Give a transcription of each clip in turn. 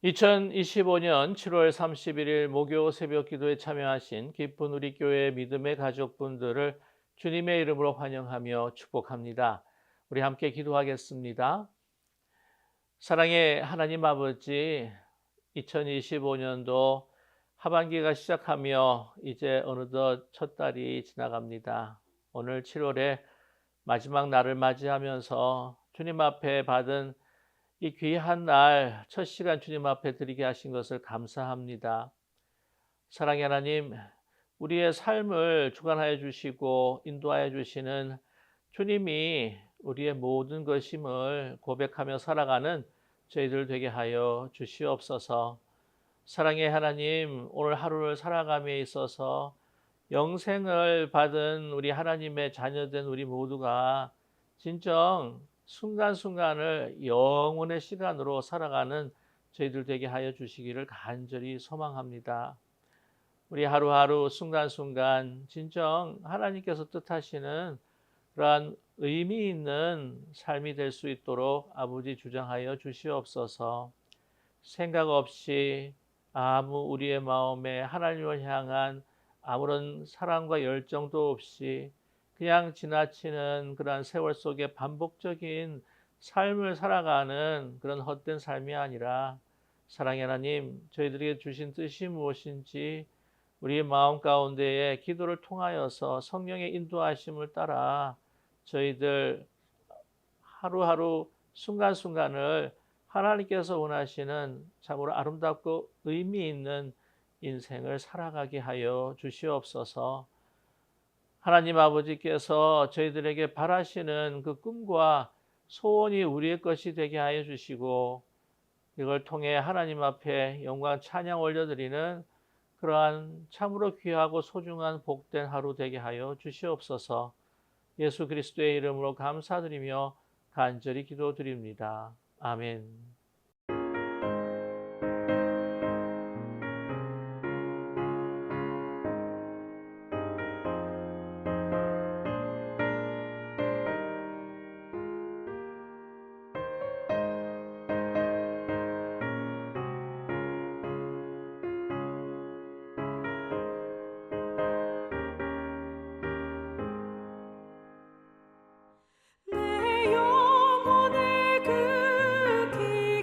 2025년 7월 31일 목요 새벽 기도에 참여하신 기쁜 우리 교회 믿음의 가족분들을 주님의 이름으로 환영하며 축복합니다. 우리 함께 기도하겠습니다. 사랑의 하나님 아버지, 2025년도 하반기가 시작하며 이제 어느덧 첫 달이 지나갑니다. 오늘 7월의 마지막 날을 맞이하면서 주님 앞에 받은 이 귀한 날 첫 시간 주님 앞에 드리게 하신 것을 감사합니다. 사랑의 하나님, 우리의 삶을 주관하여 주시고 인도하여 주시는 주님이 우리의 모든 것임을 고백하며 살아가는 저희들 되게 하여 주시옵소서. 사랑의 하나님, 오늘 하루를 살아감에 있어서 영생을 받은 우리 하나님의 자녀된 우리 모두가 진정 순간순간을 영원의 시간으로 살아가는 저희들 되게 하여 주시기를 간절히 소망합니다. 우리 하루하루 순간순간 진정 하나님께서 뜻하시는 그러한 의미 있는 삶이 될 수 있도록 아버지 주장하여 주시옵소서. 생각 없이 아무 우리의 마음에 하나님을 향한 아무런 사랑과 열정도 없이 그냥 지나치는 그런 세월 속에 반복적인 삶을 살아가는 그런 헛된 삶이 아니라, 사랑의 하나님, 저희들에게 주신 뜻이 무엇인지 우리의 마음 가운데에 기도를 통하여서 성령의 인도하심을 따라 저희들 하루하루 순간순간을 하나님께서 원하시는 참으로 아름답고 의미 있는 인생을 살아가게 하여 주시옵소서. 하나님 아버지께서 저희들에게 바라시는 그 꿈과 소원이 우리의 것이 되게 하여 주시고, 이걸 통해 하나님 앞에 영광 찬양 올려드리는 그러한 참으로 귀하고 소중한 복된 하루 되게 하여 주시옵소서. 예수 그리스도의 이름으로 감사드리며 간절히 기도드립니다. 아멘. 내 영혼의 그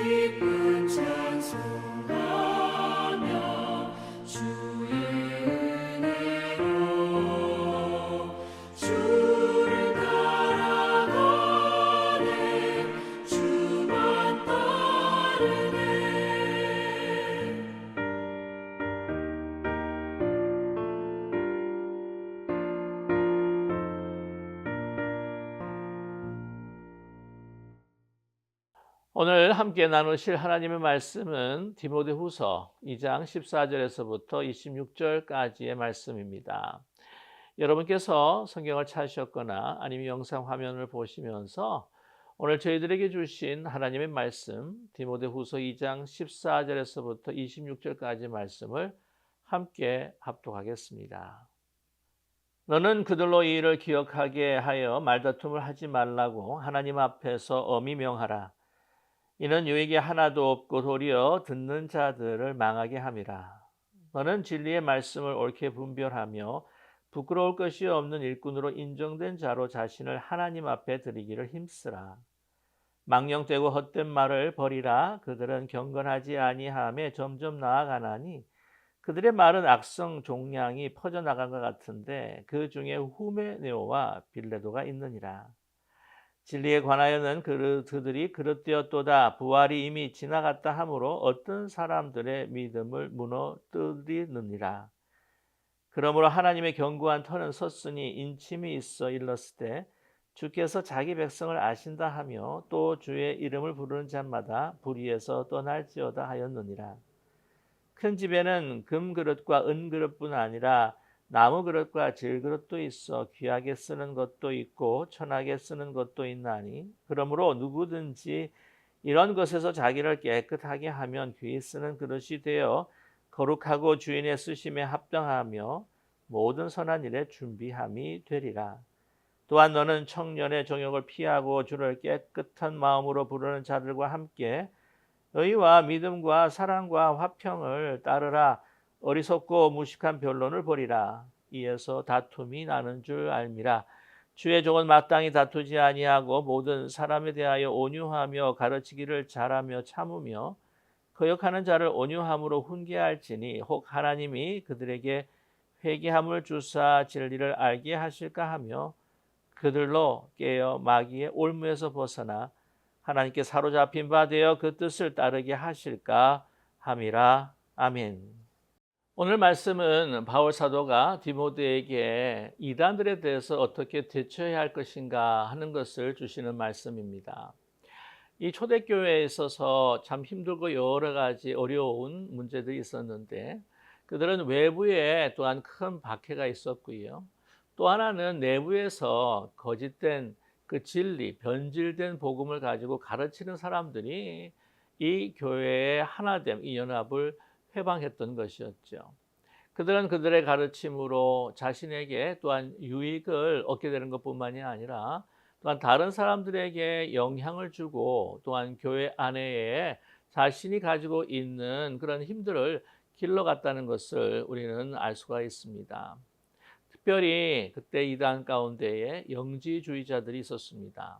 기쁜 찬송하며 주의 은혜로 주를 따라가네 주만 따르네. 오늘 함께 나누실 하나님의 말씀은 디모데후서 2장 14절에서부터 26절까지의 말씀입니다. 여러분께서 성경을 찾으셨거나 아니면 영상 화면을 보시면서 오늘 저희들에게 주신 하나님의 말씀 디모데후서 2장 14절에서부터 26절까지 말씀을 함께 합독하겠습니다. 너는 그들로 이 일을 기억하게 하여 말다툼을 하지 말라고 하나님 앞에서 엄히 명하라. 이는 유익이 하나도 없고 도리어 듣는 자들을 망하게 함이라. 너는 진리의 말씀을 옳게 분별하며 부끄러울 것이 없는 일꾼으로 인정된 자로 자신을 하나님 앞에 드리기를 힘쓰라. 망령되고 헛된 말을 버리라. 그들은 경건하지 아니하며 점점 나아가나니 그들의 말은 악성 종량이 퍼져나간 것 같은데 그 중에 후메네오와 빌레도가 있느니라. 진리에 관하여는 그들이 그릇되었도다. 부활이 이미 지나갔다 하므로 어떤 사람들의 믿음을 무너뜨리느니라. 그러므로 하나님의 견고한 터는 섰으니 인침이 있어 일렀을 때 주께서 자기 백성을 아신다 하며 또 주의 이름을 부르는 자마다 불의에서 떠날지어다 하였느니라. 큰 집에는 금그릇과 은그릇뿐 아니라 나무 그릇과 질그릇도 있어 귀하게 쓰는 것도 있고 천하게 쓰는 것도 있나니 그러므로 누구든지 이런 것에서 자기를 깨끗하게 하면 귀히 쓰는 그릇이 되어 거룩하고 주인의 쓰심에 합당하며 모든 선한 일에 준비함이 되리라. 또한 너는 청년의 정욕을 피하고 주를 깨끗한 마음으로 부르는 자들과 함께 의와 믿음과 사랑과 화평을 따르라. 어리석고 무식한 변론을 버리라. 이에서 다툼이 나는 줄 알미라. 주의 종은 마땅히 다투지 아니하고 모든 사람에 대하여 온유하며 가르치기를 잘하며 참으며 거역하는 자를 온유함으로 훈계할지니 혹 하나님이 그들에게 회개함을 주사 진리를 알게 하실까 하며 그들로 깨어 마귀의 올무에서 벗어나 하나님께 사로잡힌 바 되어 그 뜻을 따르게 하실까 함이라. 아멘. 오늘 말씀은 바울 사도가 디모데에게 이단들에 대해서 어떻게 대처해야 할 것인가 하는 것을 주시는 말씀입니다. 이 초대교회에 있어서 참 힘들고 여러 가지 어려운 문제들이 있었는데 그들은 외부에 또한 큰 박해가 있었고요. 또 하나는 내부에서 거짓된 그 진리, 변질된 복음을 가지고 가르치는 사람들이 이 교회의 하나됨, 이 연합을 회방했던 것이었죠. 그들은 그들의 가르침으로 자신에게 또한 유익을 얻게 되는 것뿐만이 아니라 또한 다른 사람들에게 영향을 주고 또한 교회 안에 자신이 가지고 있는 그런 힘들을 길러갔다는 것을 우리는 알 수가 있습니다. 특별히 그때 이단 가운데에 영지주의자들이 있었습니다.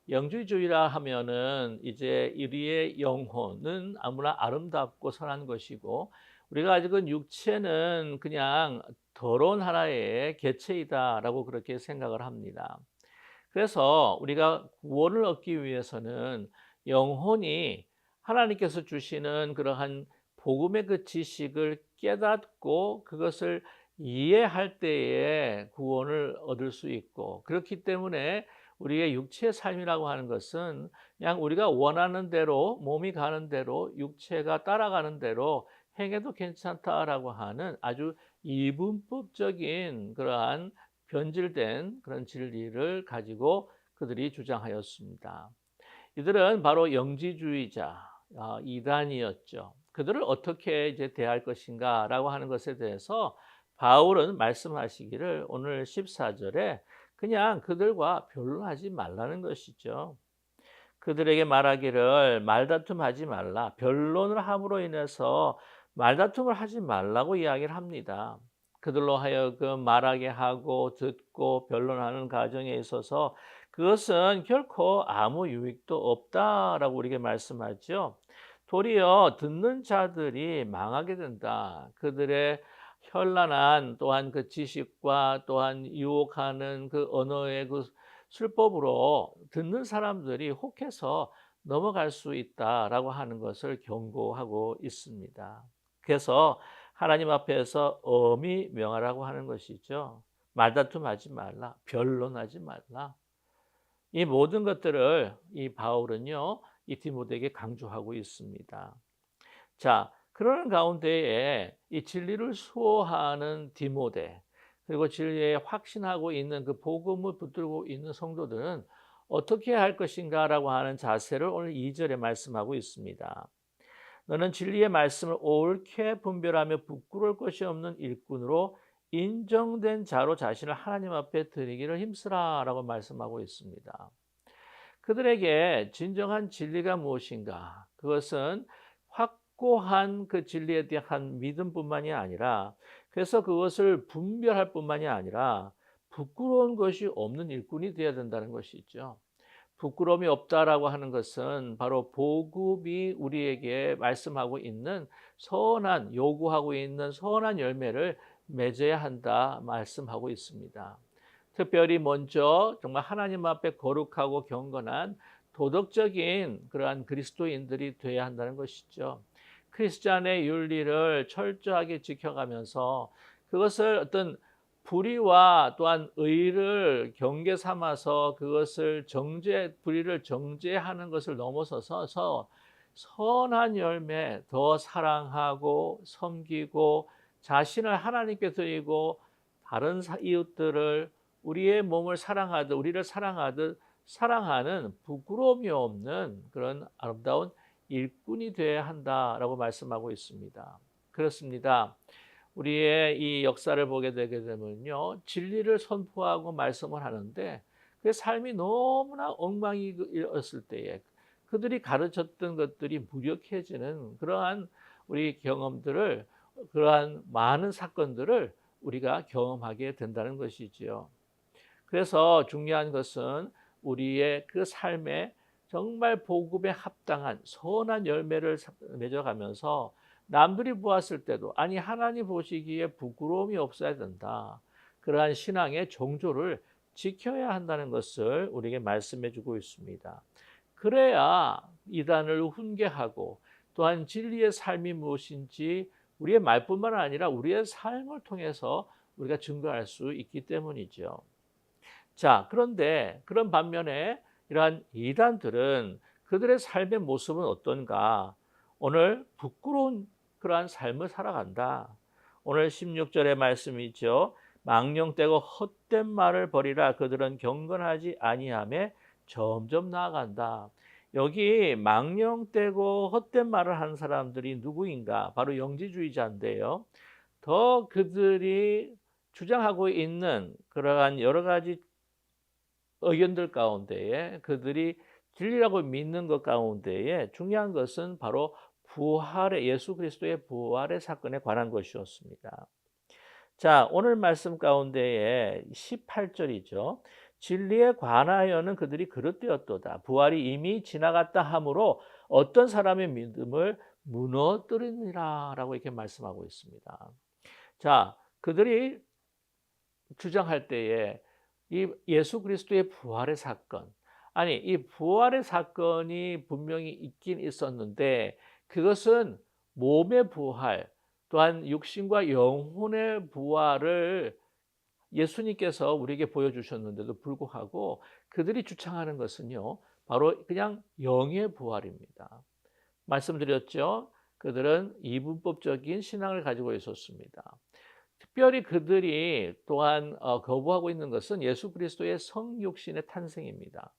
영지주의라 하면은 이제 우리의 영혼은 아무나 아름답고 선한 것이고 우리가 가지고 육체는 그냥 더러운 하나의 개체이다라고 그렇게 생각을 합니다. 그래서 우리가 구원을 얻기 위해서는 영혼이 하나님께서 주시는 그러한 복음의 그 지식을 깨닫고 그것을 이해할 때에 구원을 얻을 수 있고 그렇기 때문에 우리의 육체의 삶이라고 하는 것은 그냥 우리가 원하는 대로 몸이 가는 대로 육체가 따라가는 대로 행해도 괜찮다라고 하는 아주 이분법적인 그러한 변질된 그런 진리를 가지고 그들이 주장하였습니다. 이들은 바로 영지주의자, 이단이었죠. 그들을 어떻게 이제 대할 것인가라고 하는 것에 대해서 바울은 말씀하시기를 오늘 14절에 그냥 그들과 변론하지 말라는 것이죠. 그들에게 말하기를 말다툼하지 말라. 변론을 함으로 인해서 말다툼을 하지 말라고 이야기를 합니다. 그들로 하여금 말하게 하고 듣고 변론하는 과정에 있어서 그것은 결코 아무 유익도 없다라고 우리에게 말씀하죠. 도리어 듣는 자들이 망하게 된다. 그들의 현란한 또한 그 지식과 또한 유혹하는 그 언어의 그 술법으로 듣는 사람들이 혹해서 넘어갈 수 있다라고 하는 것을 경고하고 있습니다. 그래서 하나님 앞에서 엄히 명하라고 하는 것이죠. 말다툼하지 말라. 변론하지 말라. 이 모든 것들을 이 바울은요, 이 디모데에게 강조하고 있습니다. 자, 그러는 가운데에 이 진리를 수호하는 디모데, 그리고 진리에 확신하고 있는 그 복음을 붙들고 있는 성도들은 어떻게 할 것인가라고 하는 자세를 오늘 2절에 말씀하고 있습니다. 너는 진리의 말씀을 옳게 분별하며 부끄러울 것이 없는 일꾼으로 인정된 자로 자신을 하나님 앞에 드리기를 힘쓰라라고 말씀하고 있습니다. 그들에게 진정한 진리가 무엇인가? 그것은 확고한 그 진리에 대한 믿음뿐만이 아니라, 그래서 그것을 분별할 뿐만이 아니라 부끄러운 것이 없는 일꾼이 되어야 된다는 것이죠. 부끄러움이 없다라고 하는 것은 바로 복음이 우리에게 말씀하고 있는 선한, 요구하고 있는 선한 열매를 맺어야 한다 말씀하고 있습니다. 특별히 먼저 정말 하나님 앞에 거룩하고 경건한 도덕적인 그러한 그리스도인들이 되어야 한다는 것이죠. 크리스찬의 윤리를 철저하게 지켜가면서 그것을 어떤 불의와 또한 의를 경계 삼아서 그것을 불의를 정죄하는 것을 넘어서서 선한 열매, 더 사랑하고 섬기고 자신을 하나님께 드리고 다른 이웃들을 우리의 몸을 사랑하듯 우리를 사랑하듯 사랑하는 부끄러움이 없는 그런 아름다운 일꾼이 되어야 한다라고 말씀하고 있습니다. 그렇습니다. 우리의 이 역사를 보게 되게 되면요, 진리를 선포하고 말씀을 하는데 그 삶이 너무나 엉망이었을 때에 그들이 가르쳤던 것들이 무력해지는 그러한 우리 경험들을, 그러한 많은 사건들을 우리가 경험하게 된다는 것이지요. 그래서 중요한 것은 우리의 그 삶에 정말 복음에 합당한 선한 열매를 맺어가면서 남들이 보았을 때도, 아니 하나님 보시기에 부끄러움이 없어야 된다. 그러한 신앙의 정조를 지켜야 한다는 것을 우리에게 말씀해 주고 있습니다. 그래야 이단을 훈계하고 또한 진리의 삶이 무엇인지 우리의 말뿐만 아니라 우리의 삶을 통해서 우리가 증거할 수 있기 때문이죠. 자, 그런데 그런 반면에 이러한 이단들은 그들의 삶의 모습은 어떤가? 오늘 부끄러운 그러한 삶을 살아간다. 오늘 16절의 말씀이죠. 망령되고 헛된 말을 버리라. 그들은 경건하지 아니하며 점점 나아간다. 여기 망령되고 헛된 말을 하는 사람들이 누구인가? 바로 영지주의자인데요. 더 그들이 주장하고 있는 그러한 여러 가지 의견들 가운데에, 그들이 진리라고 믿는 것 가운데에 중요한 것은 바로 예수 그리스도의 부활의 사건에 관한 것이었습니다. 자, 오늘 말씀 가운데에 18절이죠. 진리에 관하여는 그들이 그릇되었도다. 부활이 이미 지나갔다 하므로 어떤 사람의 믿음을 무너뜨리니라 라고 이렇게 말씀하고 있습니다. 자, 그들이 주장할 때에 이 예수 그리스도의 부활의 사건, 아니 이 부활의 사건이 분명히 있긴 있었는데 그것은 몸의 부활, 또한 육신과 영혼의 부활을 예수님께서 우리에게 보여주셨는데도 불구하고 그들이 주창하는 것은요, 바로 그냥 영의 부활입니다. 말씀드렸죠. 그들은 이분법적인 신앙을 가지고 있었습니다. 특별히 그들이 또한 거부하고 있는 것은 예수 그리스도의 성육신의 탄생입니다.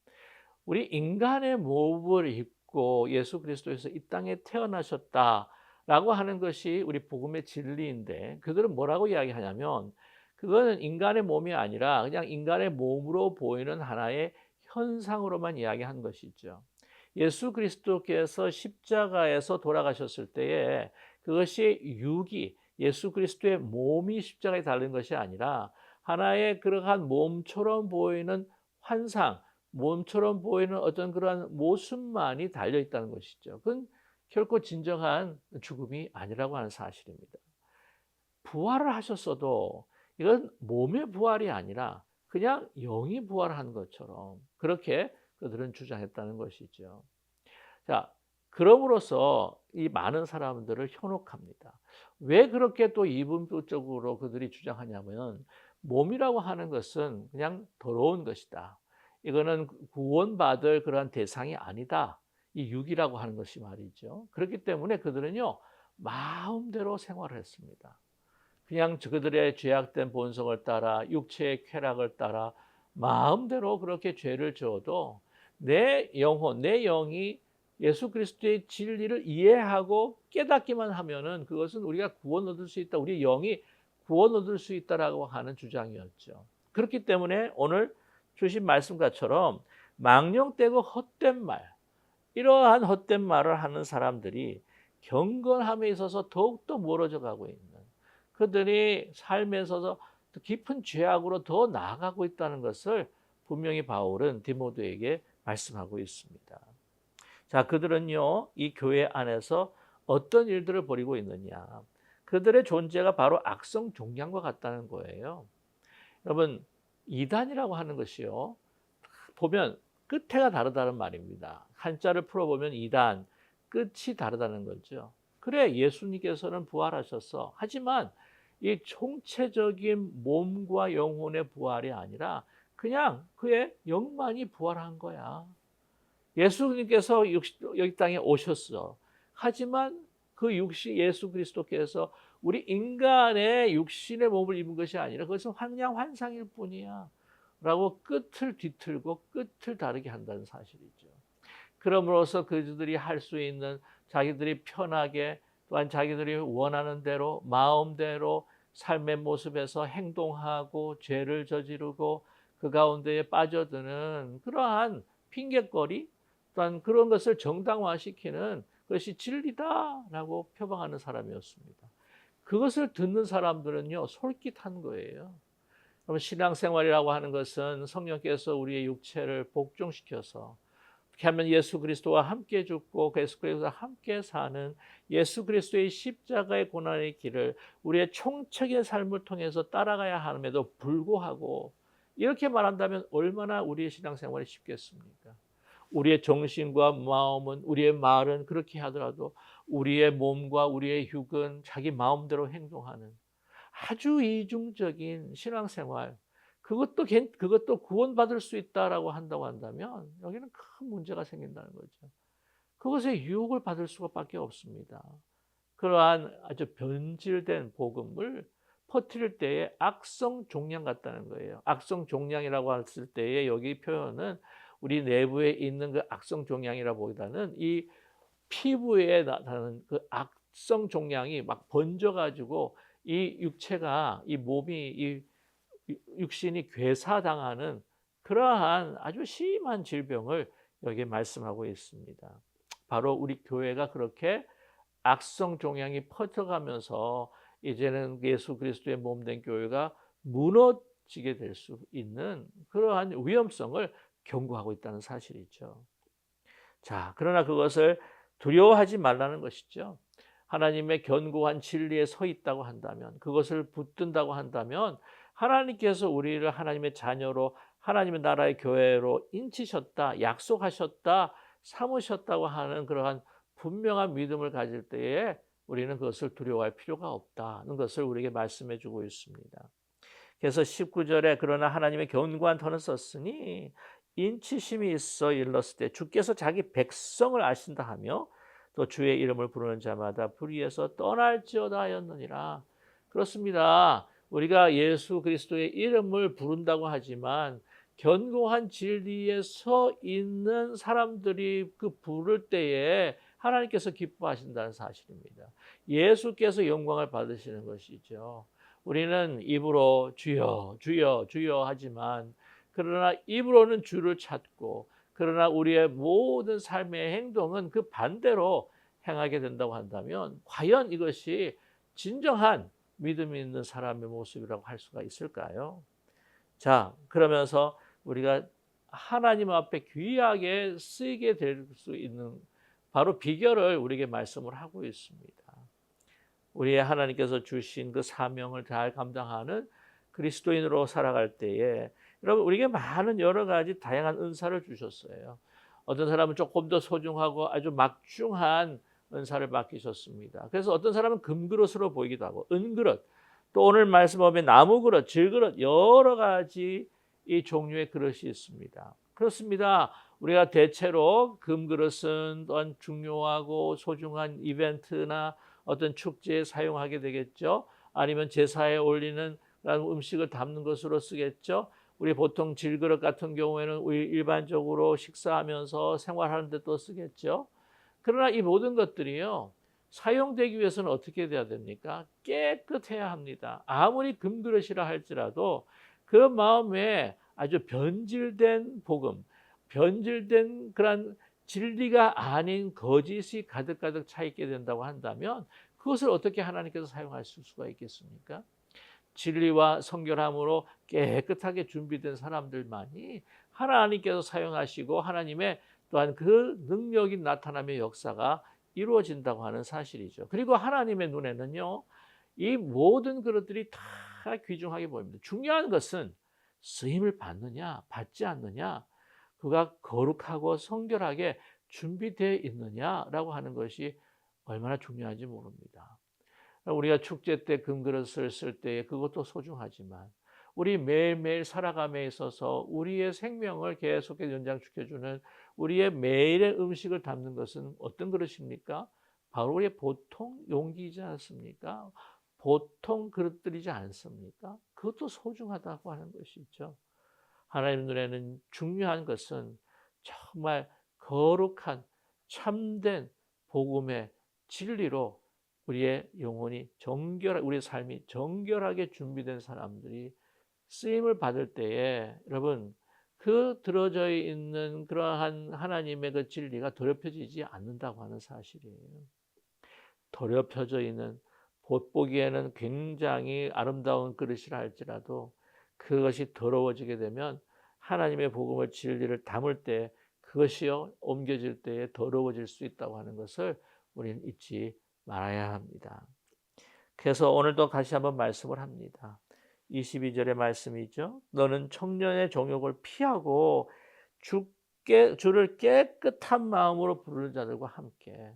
우리 인간의 몸을 입고 예수 그리스도에서 이 땅에 태어나셨다라고 하는 것이 우리 복음의 진리인데, 그들은 뭐라고 이야기하냐면 그거는 인간의 몸이 아니라 그냥 인간의 몸으로 보이는 하나의 현상으로만 이야기한 것이죠. 예수 그리스도께서 십자가에서 돌아가셨을 때에 그것이 예수 그리스도의 몸이 십자가에 달린 것이 아니라 하나의 그러한 몸처럼 보이는 환상, 몸처럼 보이는 어떤 그러한 모습만이 달려 있다는 것이죠. 그건 결코 진정한 죽음이 아니라고 하는 사실입니다. 부활을 하셨어도 이건 몸의 부활이 아니라 그냥 영이 부활한 것처럼 그렇게 그들은 주장했다는 것이죠. 자, 그럼으로써 이 많은 사람들을 현혹합니다. 왜 그렇게 또 이분법적으로 그들이 주장하냐면 몸이라고 하는 것은 그냥 더러운 것이다. 이거는 구원받을 그러한 대상이 아니다. 이 육이라고 하는 것이 말이죠. 그렇기 때문에 그들은요, 마음대로 생활을 했습니다. 그냥 그들의 죄악된 본성을 따라 육체의 쾌락을 따라 마음대로 그렇게 죄를 지어도 내 영혼, 내 영이 예수 그리스도의 진리를 이해하고 깨닫기만 하면은 그것은 우리가 구원 얻을 수 있다. 우리 영이 구원 얻을 수 있다라고 하는 주장이었죠. 그렇기 때문에 오늘 주신 말씀과처럼 망령되고 헛된 말, 이러한 헛된 말을 하는 사람들이 경건함에 있어서 더욱더 멀어져 가고 있는, 그들이 삶에 있어서 깊은 죄악으로 더 나아가고 있다는 것을 분명히 바울은 디모데에게 말씀하고 있습니다. 자, 그들은요, 이 교회 안에서 어떤 일들을 벌이고 있느냐. 그들의 존재가 바로 악성 종양과 같다는 거예요. 여러분, 이단이라고 하는 것이요, 보면 끝에가 다르다는 말입니다. 한자를 풀어보면 이단, 끝이 다르다는 거죠. 그래, 예수님께서는 부활하셨어. 하지만 이 총체적인 몸과 영혼의 부활이 아니라 그냥 그의 영만이 부활한 거야. 예수님께서 여기 땅에 오셨어. 하지만 그 육신, 예수 그리스도께서 우리 인간의 육신의 몸을 입은 것이 아니라 그것은 그냥 환상일 뿐이야 라고 끝을 뒤틀고 끝을 다르게 한다는 사실이죠. 그럼으로써 그들이 할 수 있는, 자기들이 편하게 또한 자기들이 원하는 대로 마음대로 삶의 모습에서 행동하고 죄를 저지르고 그 가운데에 빠져드는 그러한 핑곗거리, 또한 그런 것을 정당화시키는 것이 진리다라고 표방하는 사람이었습니다. 그것을 듣는 사람들은요, 솔깃한 거예요. 그럼 신앙생활이라고 하는 것은 성령께서 우리의 육체를 복종시켜서 어떻게 하면 예수 그리스도와 함께 죽고 예수 그리스도와 함께 사는 예수 그리스도의 십자가의 고난의 길을 우리의 총책의 삶을 통해서 따라가야 함에도 불구하고, 이렇게 말한다면 얼마나 우리의 신앙생활이 쉽겠습니까? 우리의 정신과 마음은, 우리의 말은 그렇게 하더라도 우리의 몸과 우리의 육은 자기 마음대로 행동하는 아주 이중적인 신앙생활, 그것도 구원받을 수 있다라고 한다고 한다면 여기는 큰 문제가 생긴다는 거죠. 그것에 유혹을 받을 수밖에 없습니다. 그러한 아주 변질된 복음을 퍼뜨릴 때에 악성 종양 같다는 거예요. 악성 종양이라고 했을 때에 여기 표현은 우리 내부에 있는 그 악성 종양이라 보기보다는 이 피부에 나타나는 그 악성 종양이 막 번져가지고 이 육체가, 이 몸이, 이 육신이 괴사당하는 그러한 아주 심한 질병을 여기에 말씀하고 있습니다. 바로 우리 교회가 그렇게 악성 종양이 퍼져가면서 이제는 예수 그리스도의 몸된 교회가 무너지게 될 수 있는 그러한 위험성을 경고하고 있다는 사실이죠. 자, 그러나 그것을 두려워하지 말라는 것이죠. 하나님의 견고한 진리에 서 있다고 한다면, 그것을 붙든다고 한다면 하나님께서 우리를 하나님의 자녀로, 하나님의 나라의 교회로 인치셨다, 약속하셨다, 삼으셨다고 하는 그러한 분명한 믿음을 가질 때에 우리는 그것을 두려워할 필요가 없다는 것을 우리에게 말씀해 주고 있습니다. 그래서 19절에 그러나 하나님의 견고한 터는 썼으니 인치심이 있어 일렀을 때 주께서 자기 백성을 아신다 하며 또 주의 이름을 부르는 자마다 불의에서 떠날지어다 하였느니라. 그렇습니다. 우리가 예수 그리스도의 이름을 부른다고 하지만 견고한 진리에 서 있는 사람들이 그 부를 때에 하나님께서 기뻐하신다는 사실입니다. 예수께서 영광을 받으시는 것이죠. 우리는 입으로 주여 주여 주여 하지만, 그러나 입으로는 주를 찾고, 그러나 우리의 모든 삶의 행동은 그 반대로 행하게 된다고 한다면 과연 이것이 진정한 믿음이 있는 사람의 모습이라고 할 수가 있을까요? 자, 그러면서 우리가 하나님 앞에 귀하게 쓰이게 될 수 있는 바로 비결을 우리에게 말씀을 하고 있습니다. 우리의 하나님께서 주신 그 사명을 잘 감당하는 그리스도인으로 살아갈 때에 여러분 우리에게 많은 여러 가지 다양한 은사를 주셨어요. 어떤 사람은 조금 더 소중하고 아주 막중한 은사를 맡기셨습니다. 그래서 어떤 사람은 금그릇으로 보이기도 하고 은그릇, 또 오늘 말씀 보면 나무그릇, 질그릇 여러 가지 이 종류의 그릇이 있습니다. 그렇습니다. 우리가 대체로 금그릇은 또한 중요하고 소중한 이벤트나 어떤 축제에 사용하게 되겠죠. 아니면 제사에 올리는 음식을 담는 것으로 쓰겠죠. 우리 보통 질그릇 같은 경우에는 우리 일반적으로 식사하면서 생활하는 데 또 쓰겠죠. 그러나 이 모든 것들이요, 사용되기 위해서는 어떻게 돼야 됩니까? 깨끗해야 합니다. 아무리 금그릇이라 할지라도 그 마음에 아주 변질된 복음, 변질된 그런 진리가 아닌 거짓이 가득가득 차 있게 된다고 한다면 그것을 어떻게 하나님께서 사용하실 수가 있겠습니까? 진리와 성결함으로 깨끗하게 준비된 사람들만이 하나님께서 사용하시고 하나님의 또한 그 능력이 나타나며 역사가 이루어진다고 하는 사실이죠. 그리고 하나님의 눈에는요, 이 모든 그릇들이 다 귀중하게 보입니다. 중요한 것은 쓰임을 받느냐 받지 않느냐, 그가 거룩하고 성결하게 준비되어 있느냐라고 하는 것이 얼마나 중요한지 모릅니다. 우리가 축제 때 금그릇을 쓸 때 그것도 소중하지만 우리 매일매일 살아감에 있어서 우리의 생명을 계속 연장시켜주는 우리의 매일의 음식을 담는 것은 어떤 그릇입니까? 바로 우리의 보통 용기이지 않습니까? 보통 그릇들이지 않습니까? 그것도 소중하다고 하는 것이죠. 하나님 눈에는 중요한 것은 정말 거룩한 참된 복음의 진리로 우리의 영혼이 우리의 삶이 정결하게 준비된 사람들이 쓰임을 받을 때에 여러분 그 들어져 있는 그러한 하나님의 그 진리가 더럽혀지지 않는다고 하는 사실이에요. 더럽혀져 있는 겉보기에는 굉장히 아름다운 그릇이라 할지라도 그것이 더러워지게 되면 하나님의 복음을 진리를 담을 때 그것이요 옮겨질 때에 더러워질 수 있다고 하는 것을 우리는 잊지 말아야 합니다. 그래서 오늘도 다시 한번 말씀을 합니다. 22절의 말씀이죠. 너는 청년의 정욕을 피하고 주를 깨끗한 마음으로 부르는 자들과 함께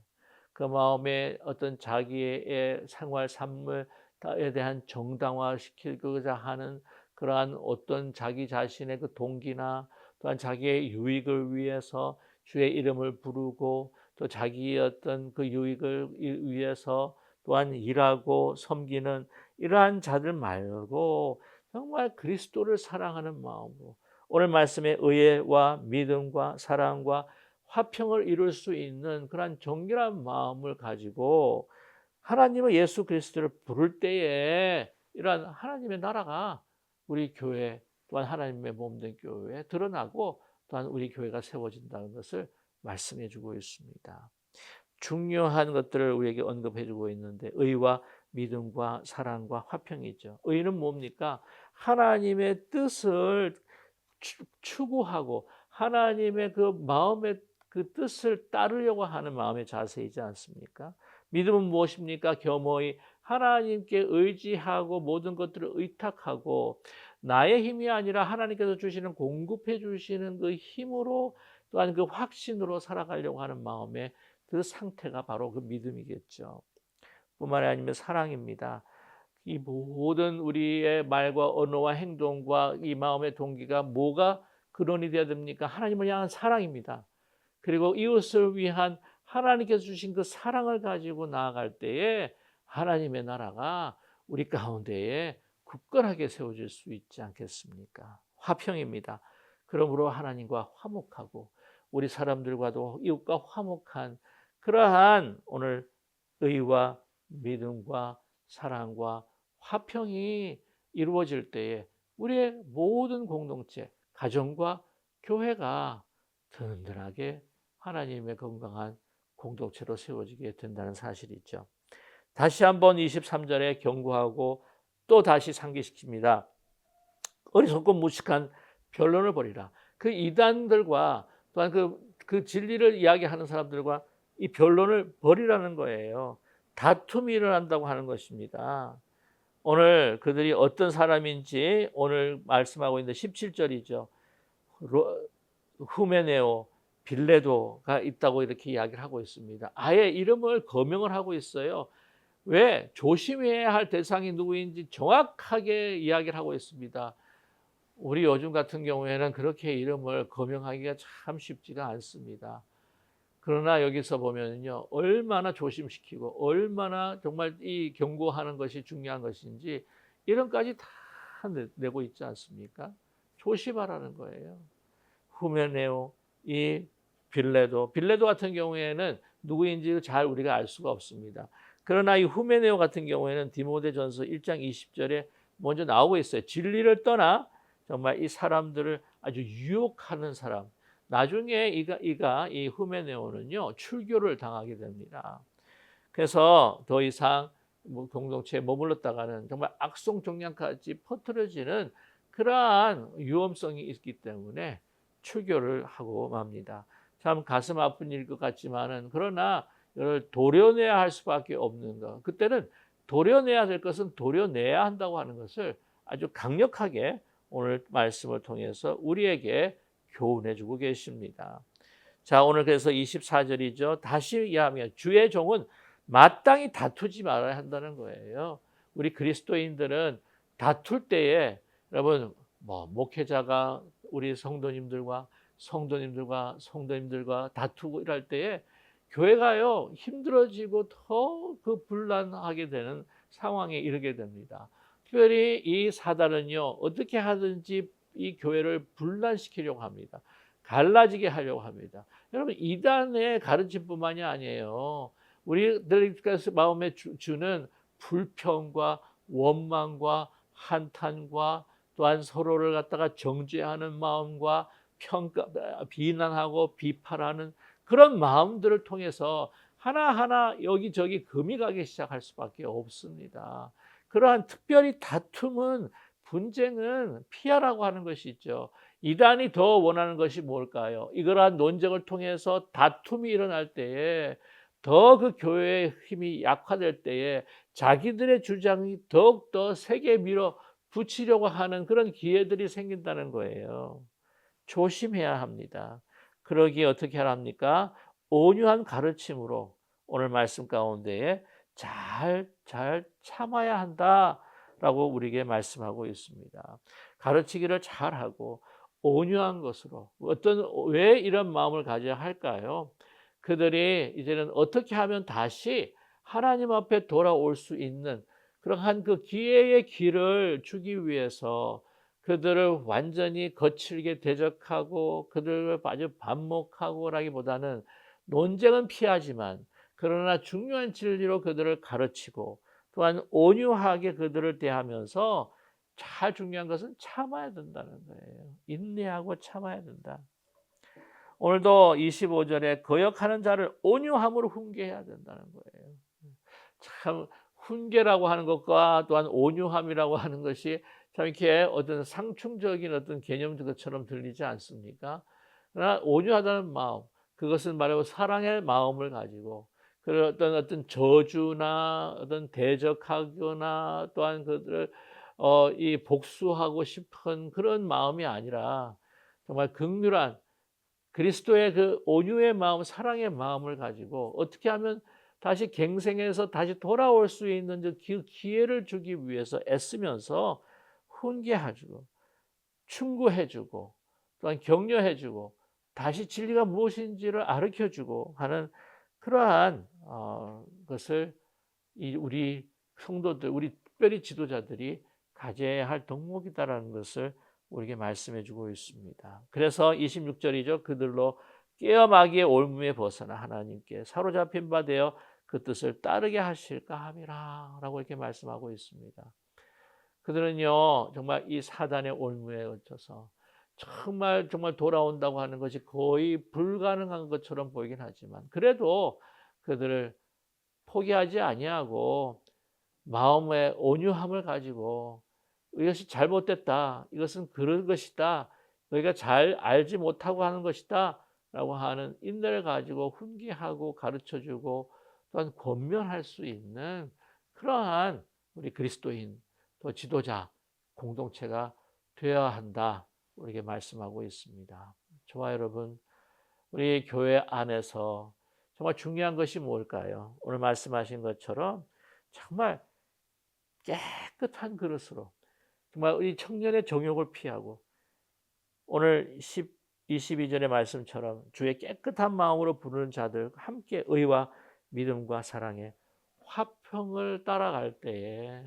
그 마음에 어떤 자기의 생활 삶에 대한 정당화시키고자 하는 그러한 어떤 자기 자신의 그 동기나 또한 자기의 유익을 위해서 주의 이름을 부르고 또 자기의 어떤 그 유익을 위해서 또한 일하고 섬기는 이러한 자들 말고 정말 그리스도를 사랑하는 마음으로 오늘 말씀의 의와 믿음과 사랑과 화평을 이룰 수 있는 그러한 정결한 마음을 가지고 하나님의 예수 그리스도를 부를 때에 이러한 하나님의 나라가 우리 교회 또한 하나님의 몸된 교회에 드러나고 또한 우리 교회가 세워진다는 것을 말씀해 주고 있습니다. 중요한 것들을 우리에게 언급해 주고 있는데 의와 믿음과 사랑과 화평이죠. 의는 뭡니까? 하나님의 뜻을 추구하고 하나님의 그 마음의 그 뜻을 따르려고 하는 마음의 자세이지 않습니까? 믿음은 무엇입니까? 겸허히 하나님께 의지하고 모든 것들을 의탁하고 나의 힘이 아니라 하나님께서 주시는 공급해 주시는 그 힘으로 또한 그 확신으로 살아가려고 하는 마음의 그 상태가 바로 그 믿음이겠죠. 뿐만 아니라 사랑입니다. 이 모든 우리의 말과 언어와 행동과 이 마음의 동기가 뭐가 근원이 되어야 됩니까? 하나님을 향한 사랑입니다. 그리고 이웃을 위한 하나님께서 주신 그 사랑을 가지고 나아갈 때에 하나님의 나라가 우리 가운데에 굳건하게 세워질 수 있지 않겠습니까? 화평입니다. 그러므로 하나님과 화목하고 우리 사람들과도 이웃과 화목한 그러한 오늘 의와 믿음과 사랑과 화평이 이루어질 때에 우리의 모든 공동체, 가정과 교회가 든든하게 하나님의 건강한 공동체로 세워지게 된다는 사실이 있죠. 다시 한번 23절에 경고하고 또 다시 상기시킵니다. 어리석고 무식한 변론을 벌이라. 그 이단들과 또한 그 진리를 이야기하는 사람들과 이 변론을 버리라는 거예요. 다툼이 일어난다고 하는 것입니다. 오늘 그들이 어떤 사람인지 오늘 말씀하고 있는 17절이죠. 후메네오, 빌레도가 있다고 이렇게 이야기를 하고 있습니다. 아예 이름을 거명을 하고 있어요. 왜? 조심해야 할 대상이 누구인지 정확하게 이야기를 하고 있습니다. 우리 요즘 같은 경우에는 그렇게 이름을 거명하기가 참 쉽지가 않습니다. 그러나 여기서 보면요, 얼마나 조심시키고 얼마나 정말 이 경고하는 것이 중요한 것인지 이름까지 다 내고 있지 않습니까? 조심하라는 거예요. 후메네오, 이 빌레도 같은 경우에는 누구인지 잘 우리가 알 수가 없습니다. 그러나 이 후메네오 같은 경우에는 디모데전서 1장 20절에 먼저 나오고 있어요. 진리를 떠나 정말 이 사람들을 아주 유혹하는 사람. 나중에 이 후메네오는요, 출교를 당하게 됩니다. 그래서 더 이상 공동체에 머물렀다가는 정말 악송종량까지 퍼뜨려지는 그러한 위험성이 있기 때문에 출교를 하고 맙니다. 참 가슴 아픈 일 것 같지만은 그러나 이걸 도려내야 할 수밖에 없는 것. 그때는 도려내야 될 것은 도려내야 한다고 하는 것을 아주 강력하게 오늘 말씀을 통해서 우리에게 교훈해 주고 계십니다. 자, 오늘 그래서 24절이죠. 다시 이야기하면 주의 종은 마땅히 다투지 말아야 한다는 거예요. 우리 그리스도인들은 다툴 때에 여러분 목회자가 우리 성도님들과 다투고 이럴 때에 교회가요 힘들어지고 더 그 분란하게 되는 상황에 이르게 됩니다. 특별히 이 사단은요 어떻게 하든지 이 교회를 분란시키려고 합니다. 갈라지게 하려고 합니다. 여러분 이단의 가르침뿐만이 아니에요. 우리들 마음에 주는 불평과 원망과 한탄과 또한 서로를 갖다가 정죄하는 마음과 비난하고 비판하는 그런 마음들을 통해서 하나하나 여기저기 금이 가기 시작할 수밖에 없습니다. 그러한 특별히 다툼은 분쟁은 피하라고 하는 것이 있죠. 이단이 더 원하는 것이 뭘까요? 이러한 논쟁을 통해서 다툼이 일어날 때에 더 그 교회의 힘이 약화될 때에 자기들의 주장이 더욱더 세게 밀어붙이려고 하는 그런 기회들이 생긴다는 거예요. 조심해야 합니다. 그러기에 어떻게 하랍니까? 온유한 가르침으로 오늘 말씀 가운데에 잘 참아야 한다라고 우리에게 말씀하고 있습니다. 가르치기를 잘하고 온유한 것으로 왜 이런 마음을 가져야 할까요? 그들이 이제는 어떻게 하면 다시 하나님 앞에 돌아올 수 있는 그러한 그 기회의 길을 주기 위해서 그들을 완전히 거칠게 대적하고 그들을 아주 반목하고라기보다는 논쟁은 피하지만 그러나 중요한 진리로 그들을 가르치고 또한 온유하게 그들을 대하면서 잘 중요한 것은 참아야 된다는 거예요. 인내하고 참아야 된다. 오늘도 25절에 거역하는 자를 온유함으로 훈계해야 된다는 거예요. 참 훈계라고 하는 것과 또한 온유함이라고 하는 것이 참 이렇게 어떤 상충적인 어떤 개념처럼 들리지 않습니까? 그러나 온유하다는 마음, 그것은 말하고 사랑의 마음을 가지고 그런 어떤 저주나 어떤 대적하거나 또한 그들을 이 복수하고 싶은 그런 마음이 아니라 정말 긍휼한 그리스도의 그 온유의 마음, 사랑의 마음을 가지고 어떻게 하면 다시 갱생해서 다시 돌아올 수 있는 그 기회를 주기 위해서 애쓰면서 훈계해주고 충고해주고 또한 격려해주고 다시 진리가 무엇인지를 가르쳐주고 하는 그러한 것을 우리 성도들, 우리 특별히 지도자들이 가져야 할 덕목이다라는 것을 우리에게 말씀해주고 있습니다. 그래서 26절이죠. 그들로 깨어 마귀의 올무에 벗어나 하나님께 사로잡힌 바 되어 그 뜻을 따르게 하실까 함이라 라고 이렇게 말씀하고 있습니다. 그들은요 정말 이 사단의 올무에 얹혀서 정말 돌아온다고 하는 것이 거의 불가능한 것처럼 보이긴 하지만 그래도 그들을 포기하지 아니하고 마음의 온유함을 가지고 이것이 잘못됐다, 이것은 그런 것이다, 너희가 잘 알지 못하고 하는 것이다 라고 하는 인내를 가지고 훈계하고 가르쳐주고 또한 권면할 수 있는 그러한 우리 그리스도인 또 지도자 공동체가 되어야 한다. 우리에게 말씀하고 있습니다. 저와 여러분, 우리 교회 안에서 정말 중요한 것이 뭘까요? 오늘 말씀하신 것처럼 정말 깨끗한 그릇으로 정말 우리 청년의 정욕을 피하고 오늘 22절의 말씀처럼 주의 깨끗한 마음으로 부르는 자들 함께 의와 믿음과 사랑의 화평을 따라갈 때에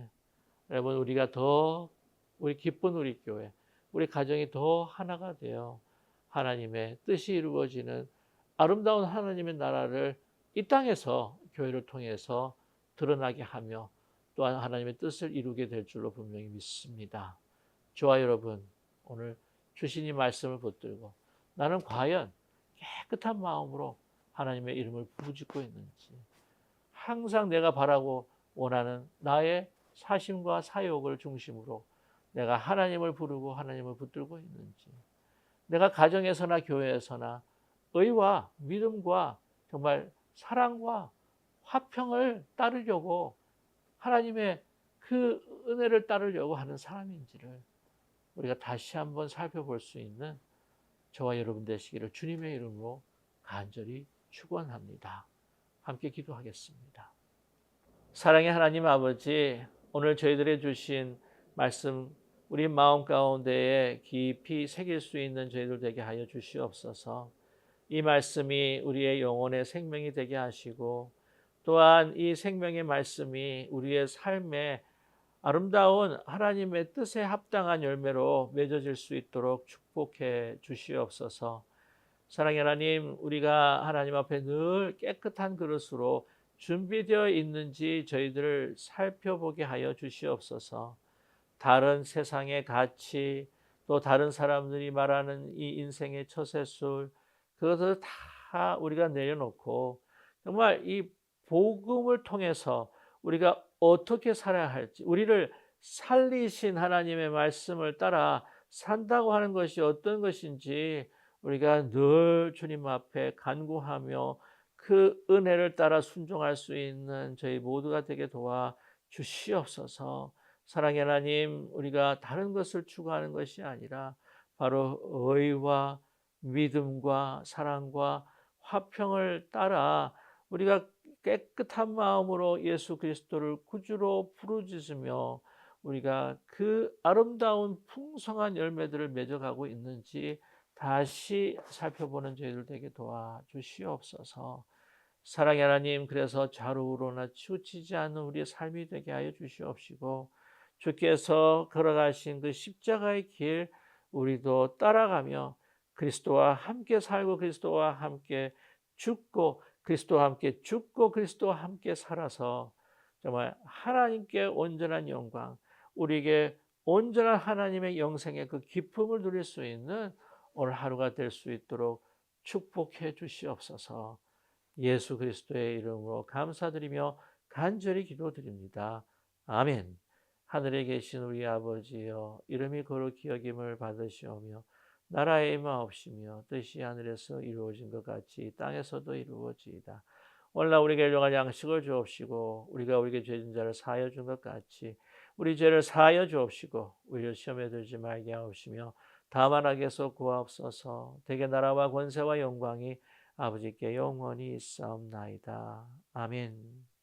여러분 우리가 더 우리 기쁜 우리 교회 우리 가정이 더 하나가 되어 하나님의 뜻이 이루어지는 아름다운 하나님의 나라를 이 땅에서 교회를 통해서 드러나게 하며 또한 하나님의 뜻을 이루게 될 줄로 분명히 믿습니다. 저와 여러분 오늘 주신 이 말씀을 붙들고 나는 과연 깨끗한 마음으로 하나님의 이름을 부르짖고 있는지 항상 내가 바라고 원하는 나의 사심과 사욕을 중심으로 내가 하나님을 부르고 하나님을 붙들고 있는지 내가 가정에서나 교회에서나 의와 믿음과 정말 사랑과 화평을 따르려고 하나님의 그 은혜를 따르려고 하는 사람인지를 우리가 다시 한번 살펴볼 수 있는 저와 여러분 되시기를 주님의 이름으로 간절히 축원합니다. 함께 기도하겠습니다. 사랑의 하나님 아버지, 오늘 저희들의 주신 말씀 우리 마음 가운데에 깊이 새길 수 있는 저희들 되게 하여 주시옵소서. 이 말씀이 우리의 영혼의 생명이 되게 하시고 또한 이 생명의 말씀이 우리의 삶에 아름다운 하나님의 뜻에 합당한 열매로 맺어질 수 있도록 축복해 주시옵소서. 사랑의 하나님, 우리가 하나님 앞에 늘 깨끗한 그릇으로 준비되어 있는지 저희들을 살펴보게 하여 주시옵소서. 다른 세상의 가치, 또 다른 사람들이 말하는 이 인생의 처세술, 그것을 다 우리가 내려놓고 정말 이 복음을 통해서 우리가 어떻게 살아야 할지, 우리를 살리신 하나님의 말씀을 따라 산다고 하는 것이 어떤 것인지 우리가 늘 주님 앞에 간구하며 그 은혜를 따라 순종할 수 있는 저희 모두가 되게 도와 주시옵소서. 사랑의 하나님, 우리가 다른 것을 추구하는 것이 아니라 바로 의와 믿음과 사랑과 화평을 따라 우리가 깨끗한 마음으로 예수 그리스도를 구주로 부르짖으며 우리가 그 아름다운 풍성한 열매들을 맺어가고 있는지 다시 살펴보는 저희들 되게 도와주시옵소서. 사랑의 하나님, 그래서 좌우로나 치우치지 않는 우리의 삶이 되게 하여 주시옵시고 주께서 걸어가신 그 십자가의 길 우리도 따라가며 그리스도와 함께 살고 그리스도와 함께 죽고 그리스도와 함께 죽고 그리스도와 함께 살아서 정말 하나님께 온전한 영광, 우리에게 온전한 하나님의 영생의 그 기쁨을 누릴 수 있는 오늘 하루가 될 수 있도록 축복해 주시옵소서. 예수 그리스도의 이름으로 감사드리며 간절히 기도드립니다. 아멘. 하늘에 계신 우리 아버지여, 이름이 거룩히 여김을 받으시오며 나라의 임하옵시며 뜻이 하늘에서 이루어진 것 같이 땅에서도 이루어지이다. 오늘날 우리에게 일용할 양식을 주옵시고 우리가 우리에게 죄진 자를 사하여 준 것 같이 우리 죄를 사하여 주옵시고 우리를 시험에 들지 말게 하옵시며 다만 악에서 구하옵소서. 대개 나라와 권세와 영광이 아버지께 영원히 있사옵나이다. 아멘.